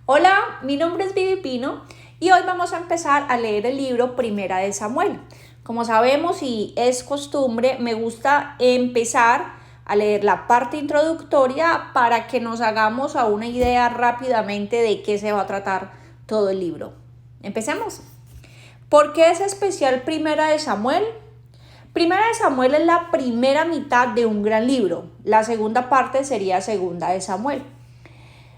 Hola, mi nombre es Vivi Pino y hoy vamos a empezar a leer el libro Primera de Samuel. Como sabemos y es costumbre, me gusta empezar a leer la parte introductoria para que nos hagamos a una idea rápidamente de qué se va a tratar todo el libro. Empecemos. ¿Por qué es especial Primera de Samuel? Primera de Samuel es la primera mitad de un gran libro. La segunda parte sería Segunda de Samuel.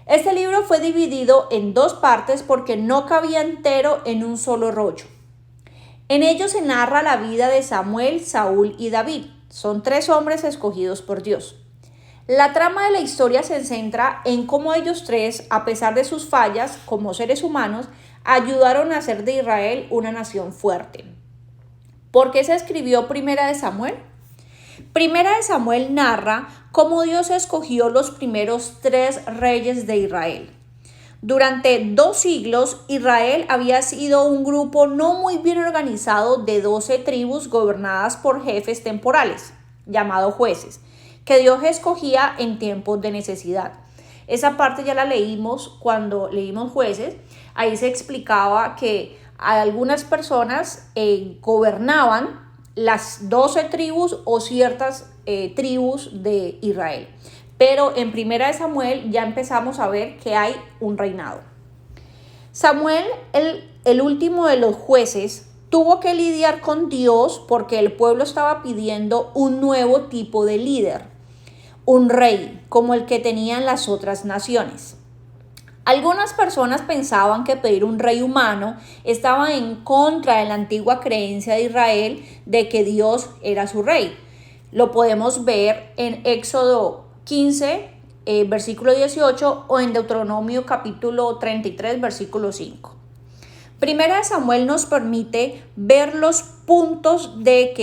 Este libro fue dividido en dos partes porque no cabía entero en un solo rollo. En ello se narra la vida de Samuel, Saúl y David. Son tres hombres escogidos por Dios. La trama de la historia se centra en cómo ellos tres, a pesar de sus fallas como seres humanos, ayudaron a hacer de Israel una nación fuerte. ¿Por qué se escribió Primera de Samuel? Primera de Samuel narra cómo Dios escogió los primeros tres reyes de Israel. Durante 2 siglos, Israel había sido un grupo no muy bien organizado de 12 tribus gobernadas por jefes temporales, llamados jueces, que Dios escogía en tiempos de necesidad. Esa parte ya la leímos cuando leímos Jueces. Ahí se explicaba que algunas personas gobernaban las 12 tribus o ciertas tribus de Israel. Pero en Primera de Samuel ya empezamos a ver que hay un reinado. Samuel, el último de los jueces, tuvo que lidiar con Dios porque el pueblo estaba pidiendo un nuevo tipo de líder, un rey, como el que tenían las otras naciones. Algunas personas pensaban que pedir un rey humano estaba en contra de la antigua creencia de Israel de que Dios era su rey. Lo podemos ver en Éxodo 15, versículo 18 o en Deuteronomio capítulo 33, versículo 5. Primera de Samuel nos permite ver los puntos de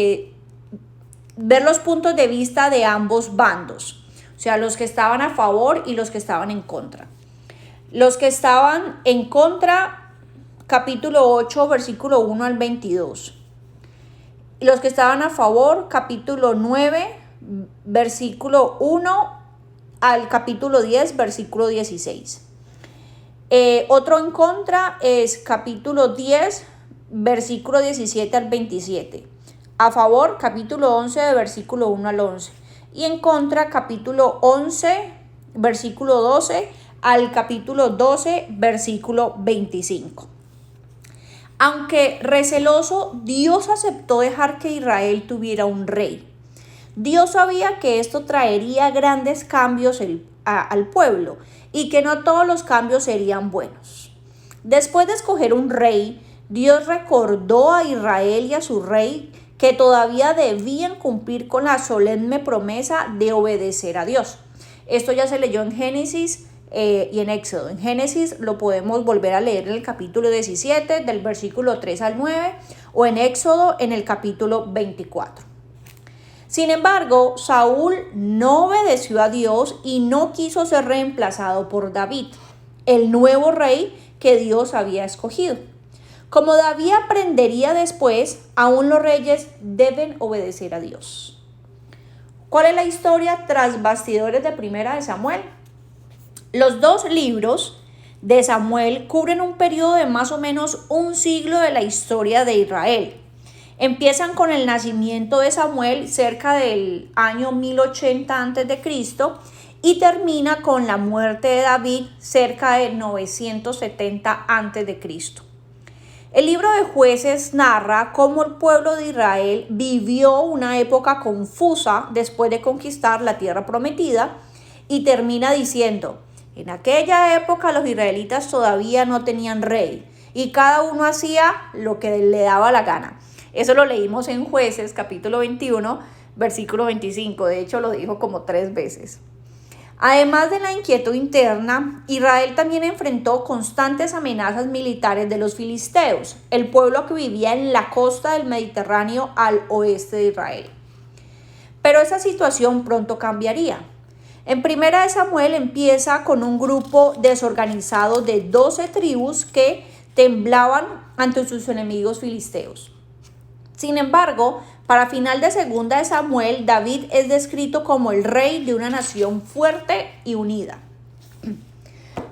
vista de ambos bandos, o sea, los que estaban a favor y los que estaban en contra. Los que estaban en contra, capítulo 8, versículo 1 al 22. Y los que estaban a favor, capítulo 9, versículo 1 al capítulo 10, versículo 16. Otro en contra es capítulo 10, versículo 17 al 27. A favor, capítulo 11, de versículo 1 al 11. Y en contra, capítulo 11, versículo 12 al capítulo 12, versículo 25. Aunque receloso, Dios aceptó dejar que Israel tuviera un rey. Dios sabía que esto traería grandes cambios al pueblo y que no todos los cambios serían buenos. Después de escoger un rey, Dios recordó a Israel y a su rey que todavía debían cumplir con la solemne promesa de obedecer a Dios. Esto ya se leyó en Génesis y en Éxodo. En Génesis lo podemos volver a leer en el capítulo 17, del versículo 3 al 9, o en Éxodo en el capítulo 24. Sin embargo, Saúl no obedeció a Dios y no quiso ser reemplazado por David, el nuevo rey que Dios había escogido. Como David aprendería después, aún los reyes deben obedecer a Dios. ¿Cuál es la historia tras bastidores de Primera de Samuel? Los dos libros de Samuel cubren un periodo de más o menos un siglo de la historia de Israel. Empiezan con el nacimiento de Samuel cerca del año 1080 a.C. y termina con la muerte de David cerca de 970 a.C. El libro de Jueces narra cómo el pueblo de Israel vivió una época confusa después de conquistar la tierra prometida y termina diciendo: en aquella época los israelitas todavía no tenían rey y cada uno hacía lo que le daba la gana. Eso lo leímos en Jueces capítulo 21, versículo 25. De hecho, lo dijo como 3 veces. Además de la inquietud interna, Israel también enfrentó constantes amenazas militares de los filisteos, el pueblo que vivía en la costa del Mediterráneo al oeste de Israel. Pero esa situación pronto cambiaría. En Primera de Samuel empieza con un grupo desorganizado de 12 tribus que temblaban ante sus enemigos filisteos. Sin embargo, para final de Segunda de Samuel, David es descrito como el rey de una nación fuerte y unida.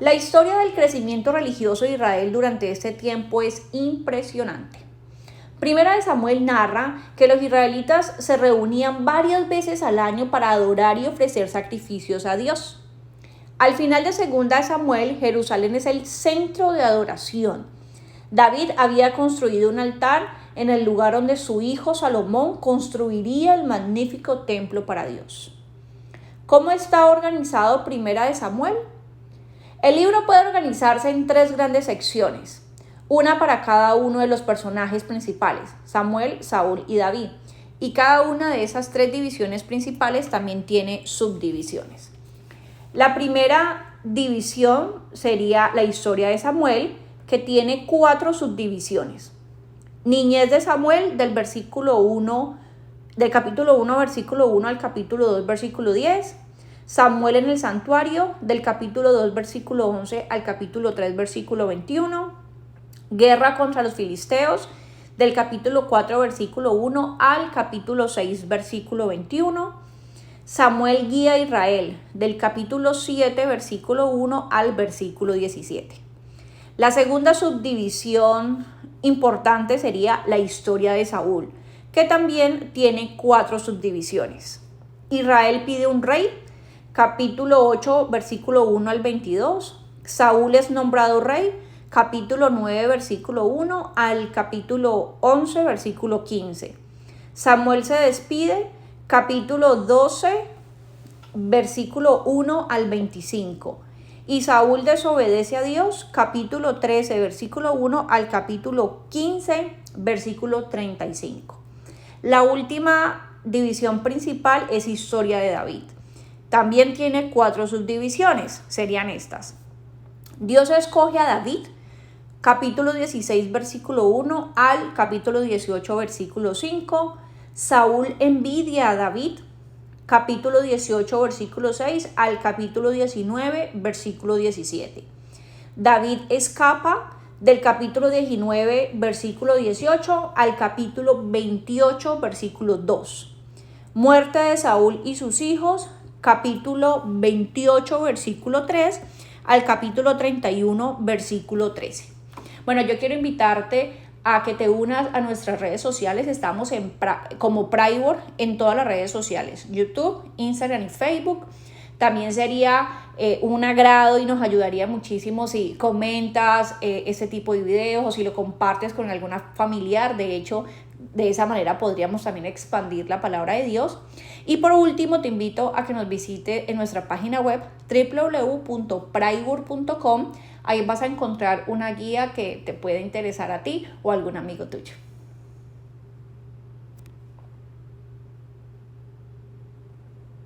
La historia del crecimiento religioso de Israel durante este tiempo es impresionante. Primera de Samuel narra que los israelitas se reunían varias veces al año para adorar y ofrecer sacrificios a Dios. Al final de Segunda de Samuel, Jerusalén es el centro de adoración. David había construido un altar en el lugar donde su hijo Salomón construiría el magnífico templo para Dios. ¿Cómo está organizado Primera de Samuel? El libro puede organizarse en 3 grandes secciones, una para cada uno de los personajes principales, Samuel, Saúl y David, y cada una de esas 3 divisiones principales también tiene subdivisiones. La primera división sería la historia de Samuel, que tiene 4 subdivisiones. Niñez de Samuel del capítulo 1, versículo 1 al capítulo 2, versículo 10. Samuel en el santuario del capítulo 2, versículo 11 al capítulo 3, versículo 21. Guerra contra los filisteos del capítulo 4, versículo 1 al capítulo 6, versículo 21. Samuel guía a Israel del capítulo 7, versículo 1 al versículo 17. La segunda subdivisión importante sería la historia de Saúl, que también tiene 4 subdivisiones. Israel pide un rey, capítulo 8, versículo 1 al 22. Saúl es nombrado rey, capítulo 9, versículo 1 al capítulo 11, versículo 15. Samuel se despide, capítulo 12, versículo 1 al 25. Y Saúl desobedece a Dios, capítulo 13, versículo 1 al capítulo 15, versículo 35. La última división principal es historia de David. También tiene 4 subdivisiones, serían estas. Dios escoge a David, capítulo 16, versículo 1 al capítulo 18, versículo 5. Saúl envidia a David, capítulo 18, versículo 6 al capítulo 19, versículo 17. David escapa del capítulo 19, versículo 18 al capítulo 28, versículo 2. Muerte de Saúl y sus hijos, capítulo 28, versículo 3 al capítulo 31, versículo 13. Bueno, yo quiero invitarte a que te unas a nuestras redes sociales. Estamos como Pryword en todas las redes sociales, YouTube, Instagram y Facebook. También sería un agrado y nos ayudaría muchísimo si comentas este tipo de videos o si lo compartes con alguna familiar. De hecho, de esa manera podríamos también expandir la palabra de Dios. Y por último, te invito a que nos visites en nuestra página web www.pryword.com. Ahí vas a encontrar una guía que te puede interesar a ti o a algún amigo tuyo.